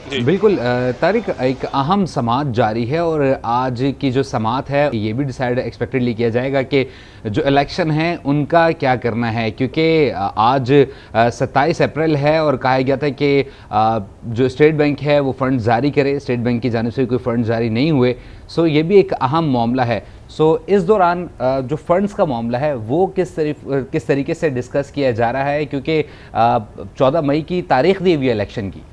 बिल्कुल तारिक, एक अहम समात जारी है और आज की जो समात है ये भी डिसाइड एक्सपेक्टेडली किया जाएगा कि जो इलेक्शन है उनका क्या करना है, क्योंकि आज 27 अप्रैल है और कहा गया था कि जो स्टेट बैंक है वो फ़ंड जारी करे। स्टेट बैंक की जानिब से कोई फ़ंड जारी नहीं हुए, सो ये भी एक अहम मामला है। सो इस दौरान जो फंड्स का मामला है वो किस तरीके से डिस्कस किया जा रहा है, क्योंकि 14 मई की तारीख दी हुई है इलेक्शन की।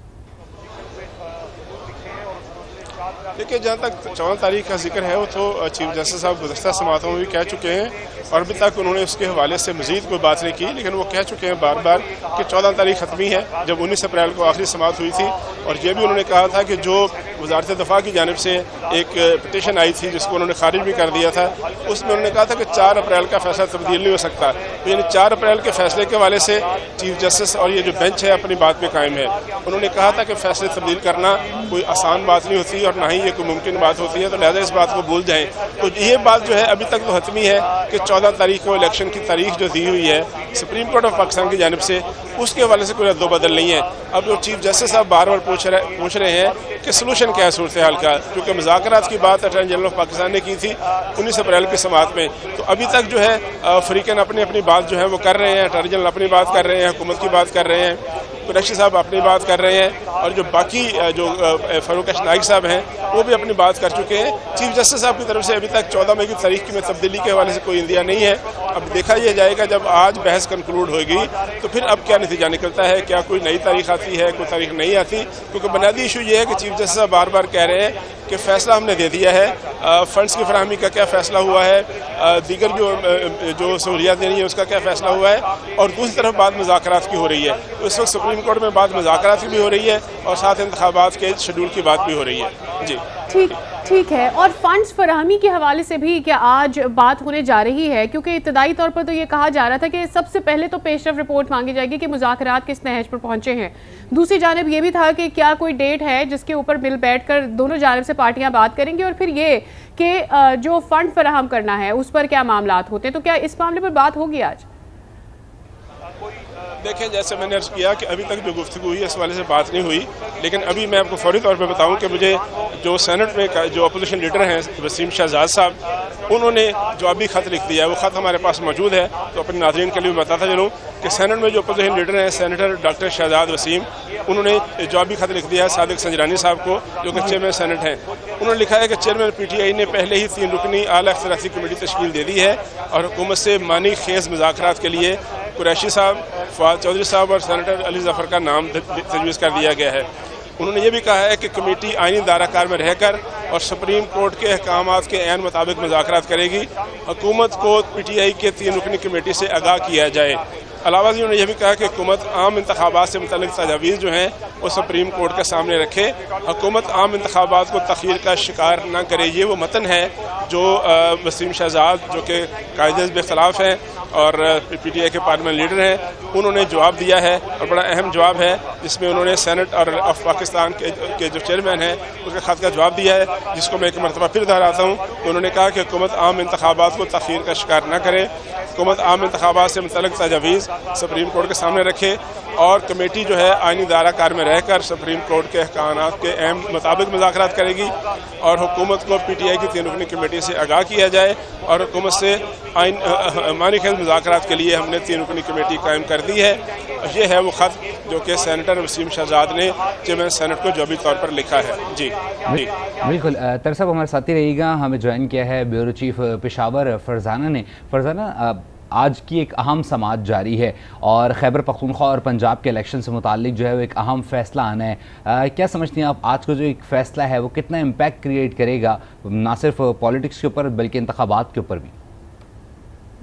देखिए, जहाँ तक 14 तारीख का जिक्र है वो तो चीफ जस्टिस साहब गुज़श्ता समातों में भी कह चुके हैं और अभी तक उन्होंने उसके हवाले से मज़ीद कोई बात नहीं की, लेकिन वो कह चुके हैं बार बार कि 14 तारीख ख़त्मी है, जब 19 अप्रैल को आखिरी समात हुई थी। और ये भी उन्होंने कहा था कि जो वज़ारत दफ़ा की जानिब से एक पिटीशन आई थी जिसको उन्होंने खारिज भी कर दिया था, उसमें उन्होंने कहा था कि 4 अप्रैल का फैसला तब्दील नहीं हो सकता। तो यानी 4 अप्रैल के फैसले के हवाले से चीफ जस्टिस और ये जो बेंच है अपनी बात पे कायम है। उन्होंने कहा था कि फैसले तब्दील करना कोई आसान बात नहीं होती और ना ही ये कोई मुमकिन बात होती है, तो लिहाजा इस बात को भूल जाएं। तो ये बात जो है अभी तक तो हतमी है कि 14 तारीख को इलेक्शन की तारीख जो दी हुई है सुप्रीम कोर्ट ऑफ पाकिस्तान की जानिब से, उसके हवाले से कोई रद्द बदल नहीं है। अब जो चीफ जस्टिस साहब बार बार पूछ रहे हैं कि सलूशन क्या है सूरत हाल का, क्योंकि मुज़ाकरात की बात अटॉर्नी जनरल ऑफ पाकिस्तान ने की थी 19 अप्रैल की समात में। तो अभी तक जो है फरीकन अपनी अपनी बात जो है वो कर रहे हैं। अटॉर्नी जनरल अपनी बात कर रहे हैं, हुकूमत की बात कर रहे हैं, कुरैशी साहब अपनी बात कर रहे हैं और जो बाकी जो फ़ारूक नाइक साहब हैं वो भी अपनी बात कर चुके हैं। चीफ जस्टिस साहब की तरफ से अभी तक 14 मई की तारीख में तब्दीली के हवाले से कोई इंदिया नहीं है। अब देखा यह जाएगा जब आज बहस कंक्लूड होगी तो फिर अब क्या नतीजा निकलता है, क्या कोई नई तारीख आती है, कोई तारीख नहीं आती। क्योंकि बुनियादी इशू ये है कि चीफ जस्टिस साहब बार बार कह रहे हैं कि फ़ैसला हमने दे दिया है, फ़ंड्स की फराहमी का क्या फ़ैसला हुआ है, दीगर जो सहूलियात देनी है उसका क्या फ़ैसला हुआ है, और दूसरी तरफ बात मुज़ाकरात की हो रही है। तो इस वक्त सुप्रीम कोर्ट में बात मुज़ाकरात की भी हो रही है और साथ इंतखाबात के शेड्यूल की बात भी हो रही है। जी ठीक है। और फंड्स फराहमी के हवाले से भी क्या आज बात होने जा रही है, क्योंकि इब्तदाई तौर पर तो ये कहा जा रहा था कि सबसे पहले तो पेशरफ रिपोर्ट मांगी जाएगी कि मुज़ाकरात किस नहज पर पहुंचे हैं। दूसरी जानिब ये भी था कि क्या कोई डेट है जिसके ऊपर मिल बैठकर दोनों जानिब से पार्टियां बात करेंगी, और फिर ये कि जो फंड फराहम करना है उस पर क्या मामलात होते हैं। तो क्या इस मामले पर बात होगी आज? देखें, जैसे मैंने अर्ज़ किया कि अभी तक जो गुफ्तगू हुई है इस वाले से बात नहीं हुई, लेकिन अभी मैं आपको फौरी तौर पे बताऊं कि मुझे जो सेनेट में जो अपोजिशन लीडर हैं वसीम शहजाद साहब, उन्होंने जवाबी ख़त लिख दिया है। वो ख़त हमारे पास मौजूद है, तो अपने नाज़रीन के लिए बताता चलूँ कि सेनेट में जो अपोजिशन लीडर हैं सेनेटर डॉक्टर शहजाद वसीम, उन्होंने जवाबी ख़त लिख दिया है सादिक संजरानी साहब को, जो कि चेयरमैन सेनेट हैं। उन्होंने लिखा है कि चेयरमैन PTI ने पहले ही 3 रुकनी आला इख्तिलाफी कमेटी तश्कील दे दी है और हुकूमत से मानी खेज़ मुज़ाकरात के लिए कुरैशी साहब, फवाद चौधरी साहब और सेनेटर अली जफ़र का नाम तजवीज़ कर दिया गया है। उन्होंने ये भी कहा है कि कमेटी आईनी दायराकार में रहकर और सुप्रीम कोर्ट के अहकामात के ऐन मुताबिक मुज़ाकरात करेगी। हुकूमत को PTI के 3 रुकनी कमेटी से आगाह किया जाए। अलावा उन्होंने यह भी कहा कि हुकूमत आम इंतखाबात से मुतल्लिक़ तजावीज़ जो हैं वो सुप्रीम कोर्ट के सामने रखे। हुकूमत आम इंतखाबात को तख़यीर का शिकार न करे। ये वो मतन है जो वसीम शहजाद, जो कि कायदे के ख़िलाफ़ हैं और PTI के पार्लियामेंट लीडर हैं, उन्होंने जवाब दिया है और बड़ा अहम जवाब है, जिसमें उन्होंने सेनेट और ऑफ पाकिस्तान के जो चेयरमैन हैं उसके ख़त का जवाब दिया है, जिसको मैं एक मरतबा फिर दोहराता हूँ। तो उन्होंने कहा कि हुकूमत आम इंतखाबात को तख़यीर का शिकार न करे, हुकूमत आम इंतखाबात से मुतल्लिक़ तजावीज़ सुप्रीम कोर्ट के सामने रखे और कमेटी जो है आईनी दायराकार में रहकर सुप्रीम कोर्ट के अहकामात के ऐन मुताबिक मुज़ाकरात करेगी और हुकूमत को PTI की 3 रुकनी कमेटी से आगाह किया जाए और हुकूमत से मानी खेल मुज़ाकरात के लिए हमने 3 रुकनी कमेटी कायम कर दी है। ये है वो ख़त जो कि सेनेटर वसीम शहजाद ने चेयरमैन सेनेट को जवाबी तौर पर लिखा है। जी बिल्कुल। तर साहब हमारे साथ ही रहिएगा। हमें ज्वाइन किया है ब्यूरो चीफ पेशावर फरजाना ने। फरजाना, आज की एक अहम समात जारी है और खैबर पख्तूनख्वा और पंजाब के इलेक्शन से मुताल्लिक जो है वो एक अहम फ़ैसला आना है। क्या समझती हैं आप आज का जो एक फ़ैसला है वो कितना इम्पैक्ट क्रिएट करेगा, ना सिर्फ पॉलिटिक्स के ऊपर बल्कि इंतखाबात के ऊपर भी?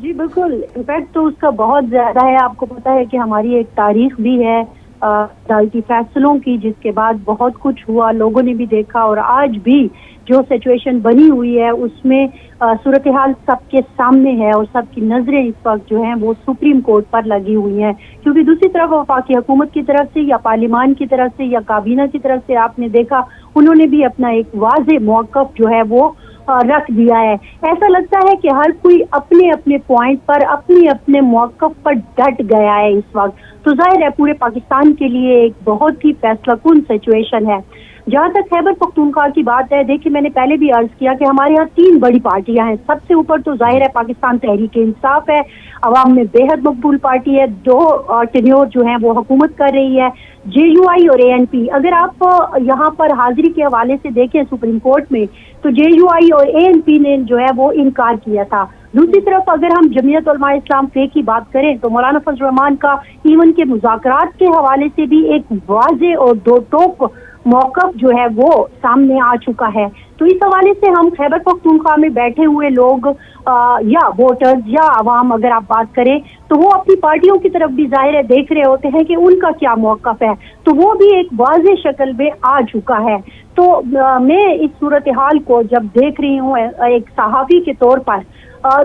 जी बिल्कुल, इम्पैक्ट तो उसका बहुत ज़्यादा है। आपको पता है कि हमारी एक तारीख भी है अदालती फैसलों की, जिसके बाद बहुत कुछ हुआ, लोगों ने भी देखा और आज भी जो सिचुएशन बनी हुई है उसमें सूरत हाल सबके सामने है और सबकी नजरें इस वक्त जो हैं वो सुप्रीम कोर्ट पर लगी हुई हैं। क्योंकि दूसरी तरफ वफाकी हुकूमत की तरफ से या पार्लियामान की तरफ से या काबीना की तरफ से आपने देखा उन्होंने भी अपना एक वाज़े मौक़िफ़ जो है वो रख दिया है। ऐसा लगता है कि हर कोई अपने अपने पॉइंट पर अपने अपने मौक़िफ़ पर डट गया है इस वक्त। तो जाहिर है पूरे पाकिस्तान के लिए एक बहुत ही फैसला कुन सिचुएशन है। जहाँ तक खैबर पख्तूनख्वा की बात है, देखिए मैंने पहले भी अर्ज किया कि हमारे यहाँ 3 बड़ी पार्टियां हैं। सबसे ऊपर तो जाहिर है पाकिस्तान तहरीक इंसाफ है, अवाम में बेहद मकबूल पार्टी है, 2 टेन्योर जो है वो हुकूमत कर रही है, JUI और ANP। अगर आप यहाँ पर हाजिरी के हवाले से देखें सुप्रीम कोर्ट में, तो JUI और ANP ने जो है वो इनकार किया था। दूसरी तरफ अगर हम जमीयत उलमा इस्लाम फे की बात करें तो मौलाना फजल रहमान का इवन के मुज़ाकरात के हवाले से भी एक वाज़े और 2 टोक मौक़िफ़ जो है वो सामने आ चुका है। तो इस हवाले से हम खैबर पख्तूनख्वा में बैठे हुए लोग या वोटर्स या आवाम अगर आप बात करें तो वो अपनी पार्टियों की तरफ भी जाहिर है देख रहे होते हैं कि उनका क्या मौक़िफ़ है, तो वो भी एक वाज़े शक्ल में आ चुका है। तो मैं इस सूरत हाल को जब देख रही हूँ एक सहाफ़ी के तौर पर,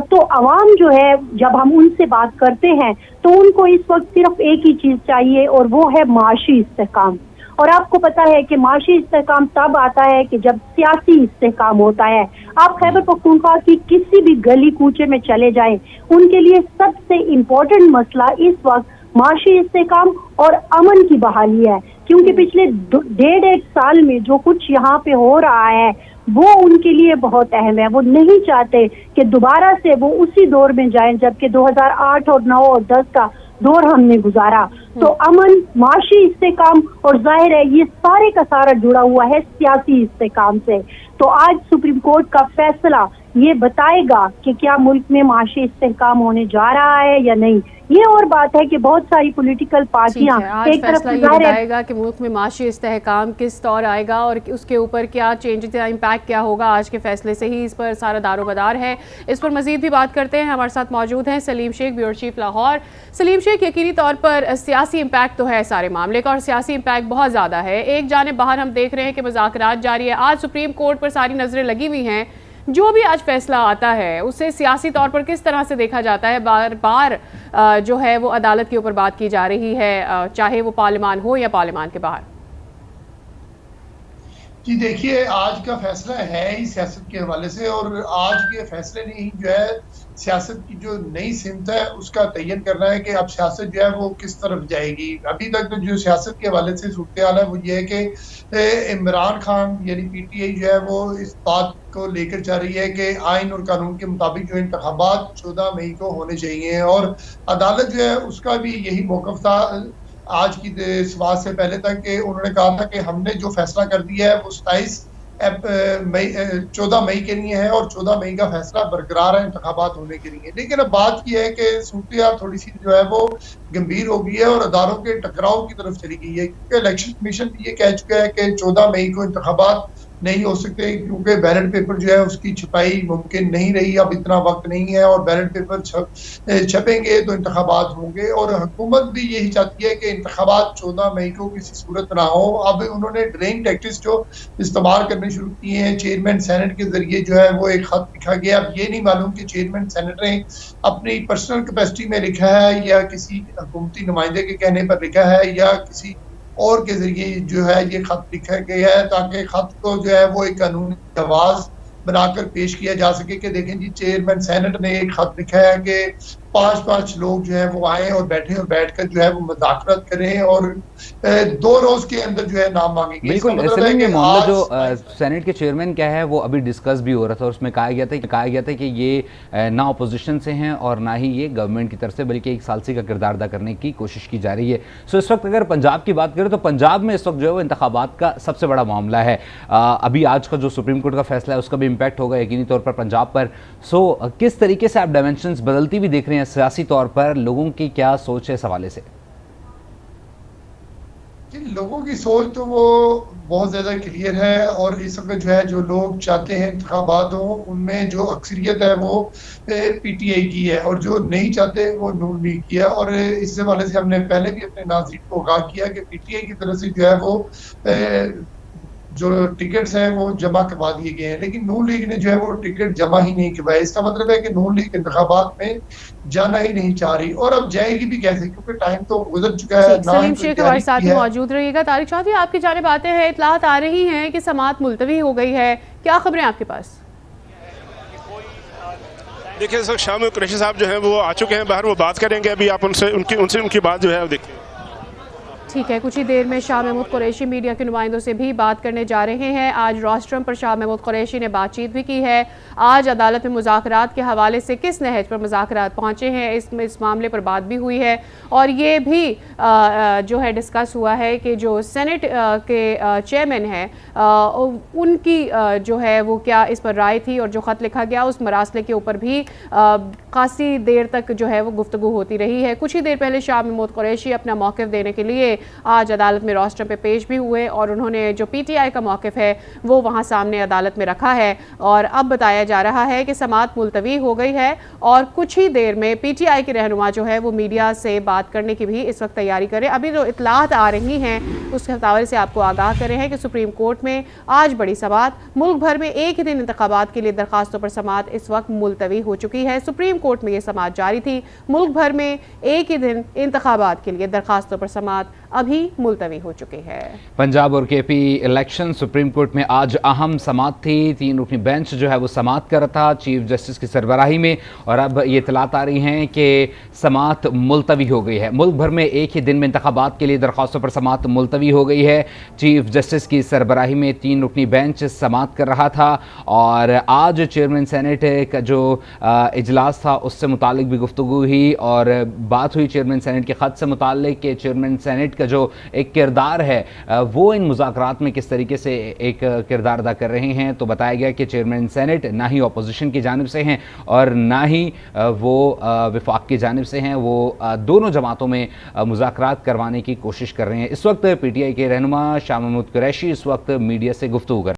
तो अवाम जो है जब हम उनसे बात करते हैं तो उनको इस वक्त सिर्फ एक ही चीज़ चाहिए और वो है माशी इस्तेहकाम। और आपको पता है कि माशी इस्तेहकाम तब आता है कि जब सियासी इस्तेहकाम होता है। आप खैबर पख्तूनख्वा की किसी भी गली कूचे में चले जाएं, उनके लिए सबसे इम्पोर्टेंट मसला इस वक्त माशी इस्तेहकाम और अमन की बहाली है, क्योंकि पिछले 1.5 साल में जो कुछ यहाँ पे हो रहा है वो उनके लिए बहुत अहम है। वो नहीं चाहते कि दोबारा से वो उसी दौर में जाएं जबकि 2008 और 9 और 10 का दौर हमने गुजारा। तो अमन, माशी इस्तेहकाम और जाहिर है ये सारे का सारा जुड़ा हुआ है सियासी इस्तेहकाम से। तो आज सुप्रीम कोर्ट का फैसला ये बताएगा कि क्या मुल्क में माशी इस्तेहकाम होने जा रहा है या नहीं। ये और बात है कि बहुत सारी पॉलिटिकल पार्टियां एक तरफ ये बताएगा कि मुल्क में माशी इस्तेहकाम किस तौर आएगा और उसके ऊपर क्या चेंजेस या इम्पैक्ट क्या होगा। आज के फैसले से ही इस पर सारा दारोमदार है। इस पर मजीद भी बात करते हैं। हमारे साथ मौजूद हैं सलीम शेख, ब्यूरो चीफ लाहौर। सलीम शेख, यकीनी तौर पर सियासी इम्पैक्ट तो है सारे मामले का और सियासी इम्पैक्ट बहुत ज़्यादा है। एक जानिब बाहर हम देख रहे हैं कि मुज़ाकरात जारी है, आज सुप्रीम कोर्ट पर सारी नज़रें लगी हुई हैं। जो भी आज फैसला आता है उसे सियासी तौर पर किस तरह से देखा जाता है? बार बार जो है वो अदालत के ऊपर बात की जा रही है, चाहे वो पार्लियामान हो या पार्लियामान के बाहर। जी देखिए, आज का फैसला है ही सियासत के हवाले से, और आज के फैसले ने ही जो है सियासत की जो नई सिमत है उसका तयन करना है कि अब सियासत जो है वो किस तरफ जाएगी। अभी तक तो जो सियासत के हवाले से सूरत हाल है वो ये है कि इमरान खान यानी PTI जो है वो इस बात को लेकर जा रही है कि आइन और कानून के मुताबिक जो इंतखाबात 14 मई को होने चाहिए, और अदालत जो है उसका भी यही मौक़िफ़ था आज की समाज से पहले तक कि उन्होंने कहा था कि हमने जो फैसला कर दिया है वो 14 मई के लिए है और 14 मई का फैसला बरकरार है इंतखाबात होने के लिए। लेकिन अब बात यह है कि सूरत थोड़ी सी जो है वो गंभीर हो गई है और अदारों के टकराव की तरफ चली गई है, क्योंकि इलेक्शन कमीशन ये कह चुका है कि 14 मई को इंतखाबात नहीं हो सकते क्योंकि बैलेट पेपर जो है उसकी छपाई मुमकिन नहीं रही, अब इतना वक्त नहीं है और बैलेट पेपर छपेंगे तो इंतखाबात होंगे। और हुकूमत भी यही चाहती है कि इंतखाबात 14 मई को किसी सूरत ना हो। अब उन्होंने ड्रेइंग टैक्टिक्स जो इस्तेमाल करने शुरू किए हैं, चेयरमैन सेनेट के जरिए जो है वो एक खत लिखा गया। अब ये नहीं मालूम कि चेयरमैन सेनेट ने अपनी पर्सनल कैपेसिटी में लिखा है या किसी हुकूमती नुमाइंदे के कहने पर लिखा है या किसी और के जरिए जो है ये खत लिखा गया है, ताकि खत को जो है वो एक कानूनी आवाज बनाकर पेश किया जा सके कि देखें जी चेयरमैन सेनेट ने एक खत लिखा है कि 5 लोग जो है वो आए और बैठे और बैठकर जो है वो मुज़ाकरात करें और 2 रोज के अंदर जो है नाम मांगेंगे। बिल्कुल, ये मामला जो सेनेट के चेयरमैन का है वो अभी डिस्कस भी हो रहा था और उसमें कहा गया था कि ये ना अपोजिशन से हैं और ना ही ये गवर्नमेंट की तरफ से, बल्कि एक सालसी का किरदार अदा करने की कोशिश की जा रही है। सो इस वक्त अगर पंजाब की बात करें तो पंजाब में इस वक्त जो है वो इंतखाबात का सबसे बड़ा मामला है। अभी आज का जो सुप्रीम कोर्ट का फैसला है उसका भी इम्पैक्ट होगा यकीनी तौर पर पंजाब पर। सो किस तरीके से आप डायमेंशंस बदलती भी देख रहे हैं सियासी तौर पर, लोगों की क्या सोच है इस हवाले से? लोगों की सोच तो वो बहुत ज़्यादा क्लियर है और इस वक्त जो है जो लोग चाहते हैं इंतखाबात हो उनमें जो अक्सरियत है वो PTI की है और जो नहीं चाहते वो नून लीग की है। और इस हवाले से हमने पहले भी अपने नाज़रीन को आगाह किया कि PTI की तरफ से जो है वो जो टिकट्स हैं वो जमा करवा दिए गए हैं, लेकिन नून लीग ने जो है वो टिकट जमा ही नहीं करवाए। इसका मतलब है कि नून लीग इंतखाबात में जाना ही नहीं चाह रही और अब जाएगी भी कैसे, क्योंकि टाइम तो गुजर चुका है। सलीम शेख हमारे साथ मौजूद रहिएगा। तारिक चौधरी, आपकी जानिब आते हैं, इत्तलात आ रही हैं कि समाअत मुलतवी हो गई है, क्या खबरें आपके पास? देखिए सर, शामिल कुरैशी साहब जो हैं वो आ चुके हैं बाहर, वो बात करेंगे। अभी आप उनसे उनकी बात जो है देखिए। ठीक है, कुछ ही देर में शाह महमूद कुरैशी मीडिया के नुमाइंदों से भी बात करने जा रहे हैं। आज रोस्ट्रम पर शाह महमूद कुरैशी ने बातचीत भी की है। आज अदालत में मुज़ाकरात के हवाले से किस नहज पर मुज़ाकरात पहुंचे हैं, इस मामले पर बात भी हुई है। और ये भी जो है डिस्कस हुआ है कि जो सेनेट के चेयरमैन हैं उनकी जो है वो क्या इस पर राय थी, और जो ख़त लिखा गया उस मरासले के ऊपर भी खासी देर तक जो है वो गुफ्तगू होती रही है। कुछ ही देर पहले शाह महमूद कुरैशी अपना मौक़िफ़ देने के लिए आज अदालत में रोस्ट्रम पे पेश भी हुए और उन्होंने जो PTI का मौक़िफ़ है वो वहाँ सामने अदालत में रखा है। और अब बताया जा रहा है कि समाअत मुलतवी हो गई है और कुछ ही देर में PTI के रहनुमा जो है वो मीडिया से बात करने की भी इस वक्त तैयारी करें। अभी जो इत्तलात आ रही हैं उसके हवाले से आपको आगाह करें हैं कि सुप्रीम कोर्ट में आज बड़ी समाअत, मुल्क भर में एक ही दिन इंतखाबात के लिए दरखास्तों पर समाअत इस वक्त मुलतवी हो चुकी है। सुप्रीम कोर्ट में ये समाअत जारी थी, मुल्क भर में एक ही दिन इंतखाबात के लिए दरखास्तों पर समाअत अभी मुलतवी हो चुकी है। पंजाब और KP इलेक्शन, सुप्रीम कोर्ट में आज अहम समाअत थी। 3 रुकनी बेंच जो है वो समाअत कर रहा था चीफ जस्टिस की सरबराही में, और अब ये इतलात आ रही हैं कि समाअत मुलतवी हो गई है। मुल्क भर में एक ही दिन में इंतखाबात के लिए दरखास्तों पर समाअत मुलतवी हो गई है। चीफ जस्टिस की सरबराही में 3 रुकनी बेंच समाअत कर रहा था और आज चेयरमैन सेनेट का जो इजलास था उससे मुतालिक भी गुफ्तगू हुई और बात हुई चेयरमैन सेनेट के ख़त से मुतालिक कि चेयरमैन सेनेट का जो एक किरदार है वो इन मुज़ाकरात में किस तरीके से एक किरदार अदा कर रहे हैं। तो बताया गया कि चेयरमैन सेनेट ना ही अपोजिशन की जानिब से हैं और ना ही वो विफाक की जानिब से हैं, वो दोनों जमातों में मुज़ाकरात करवाने की कोशिश कर रहे हैं। इस वक्त PTI के रहनुमा शाह महमूद कुरैशी इस वक्त मीडिया से गुफ्तगू कर